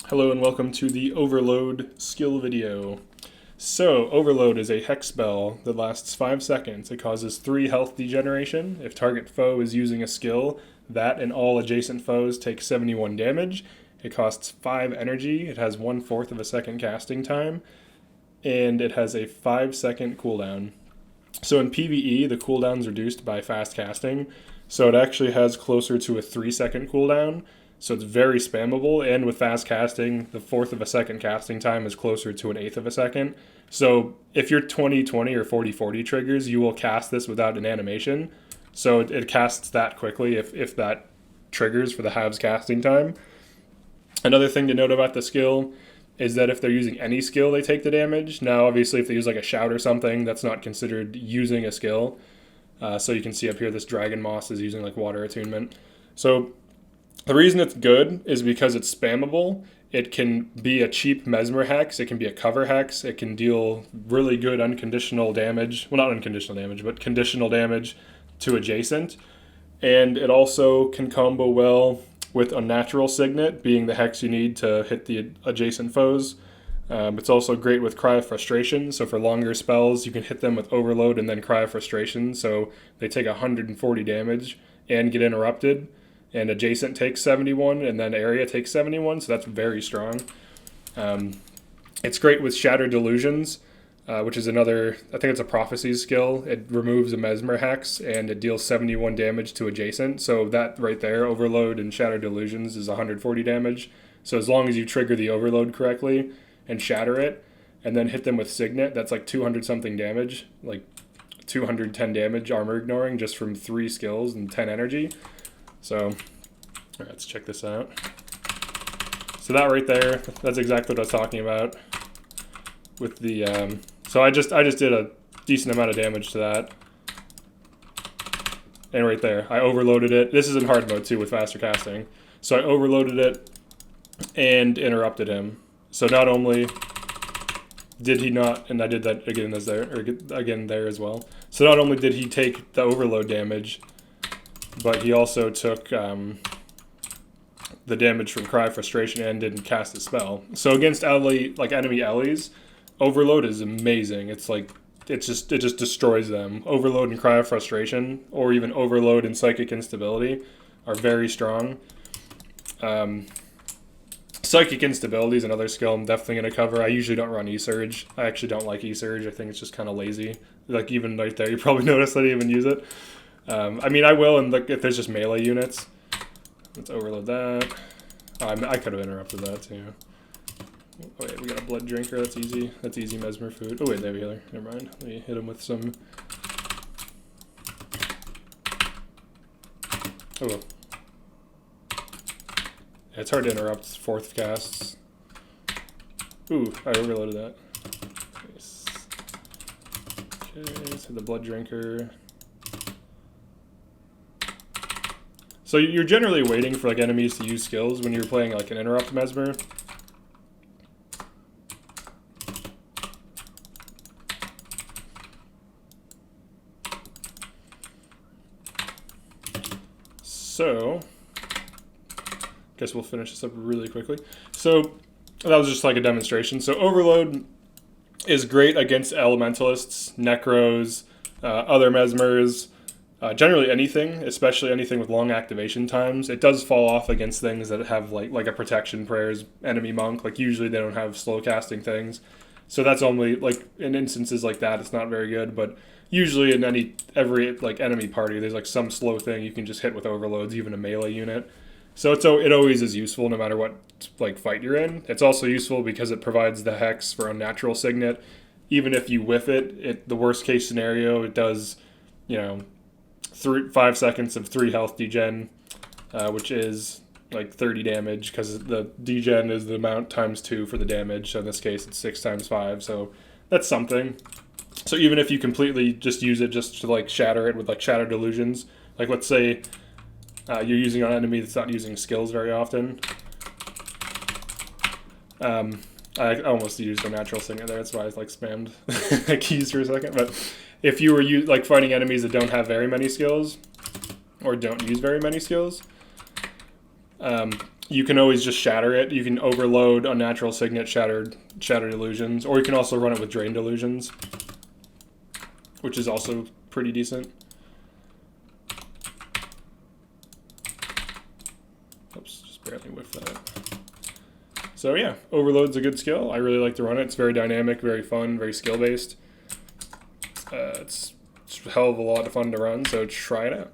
Hello and welcome to the Overload skill video. So, Overload is a hex spell that lasts 5 seconds. It causes 3 health degeneration. If target foe is using a skill, that and all adjacent foes take 71 damage. It costs 5 energy. It has 1/4 of a second casting time. And it has a 5-second cooldown. So in PvE, the cooldown's reduced by fast casting. So it actually has closer to a 3-second cooldown. So it's very spammable, and with fast casting, the 1/4 of a second casting time is closer to an 1/8 of a second. So if you're 20/20 or 40/40 triggers, you will cast this without an animation. So it casts that quickly if that triggers for the halves casting time. Another thing to note about the skill is that if they're using any skill, they take the damage. Now, obviously, if they use like a shout or something, that's not considered using a skill. So you can see up here, this Dragon Moss is using like Water Attunement. So the reason it's good is because it's spammable. It can be a cheap mesmer hex. It can be a cover hex. It can deal really good unconditional damage. Well, not unconditional damage, but conditional damage to adjacent. And it also can combo well with Unnatural Signet, being the hex you need to hit the adjacent foes. It's also great with Cry of Frustration. So for longer spells, you can hit them with Overload and then Cry of Frustration. So they take 140 damage and get interrupted. And adjacent takes 71, and then area takes 71, so that's very strong. It's great with Shatter Delusions, which is another, I think it's a Prophecy skill. It removes a mesmer hex, and it deals 71 damage to adjacent. So that right there, Overload and Shatter Delusions, is 140 damage. So as long as you trigger the Overload correctly and shatter it, and then hit them with Signet, that's like 200-something damage, like 210 damage armor ignoring just from 3 skills and 10 energy. So, all right, let's check this out. So that right there, that's exactly what I was talking about with the, so I just did a decent amount of damage to that. And right there, I overloaded it. This is in hard mode too with faster casting. So I overloaded it and interrupted him. So not only did he not, and I did that again again there as well. So not only did he take the overload damage, but he also took the damage from Cry of Frustration and didn't cast a spell. So against enemy Ellies, Overload is amazing. It's like it just destroys them. Overload and Cry of Frustration, or even Overload and Psychic Instability, are very strong. Psychic Instability is another skill I'm definitely going to cover. I usually don't run E-Surge. I actually don't like E-Surge. I think it's just kind of lazy. Like even right there, you probably noticed that I even use it. I mean, I will, and if there's just melee units. Let's overload that. I could have interrupted that, too. Oh, wait, we got a blood drinker. That's easy. That's easy mesmer food. Oh, wait, there we go. Never mind. Let me hit him with some... Oh, well. Yeah, it's hard to interrupt 4th casts. Ooh, I overloaded that. Nice. Okay, let's hit the blood drinker. So you're generally waiting for like enemies to use skills when you're playing like an interrupt mesmer. So, guess we'll finish this up really quickly. So that was just like a demonstration. So Overload is great against elementalists, necros, other mesmers. Generally anything, especially anything with long activation times. It does fall off against things that have like a protection prayers, enemy monk. Like usually they don't have slow casting things. So that's only like in instances like that, it's not very good. But usually in every like enemy party, there's like some slow thing you can just hit with overloads, even a melee unit. So it always is useful no matter what like fight you're in. It's also useful because it provides the hex for Unnatural Signet. Even if you whiff it, the worst case scenario, it does, 5 seconds of 3 health degen, which is like 30 damage because the degen is the amount times 2 for the damage. So in this case, it's 6 times 5. So that's something. So even if you completely just use it just to like shatter it with like Shatter Delusions, like let's say you're using an enemy that's not using skills very often. I almost used a natural signet there. That's why I like spammed keys for a second. But if you were like fighting enemies that don't have very many skills or don't use very many skills, You can always just shatter it. You can overload Unnatural Signet, Shatter Delusions, or you can also run it with Drain Delusions, which is also pretty decent. Oops, just barely whiffed that. So yeah, Overload's a good skill. I really like to run it. It's very dynamic, very fun, very skill-based. It's a hell of a lot of fun to run, so try it out.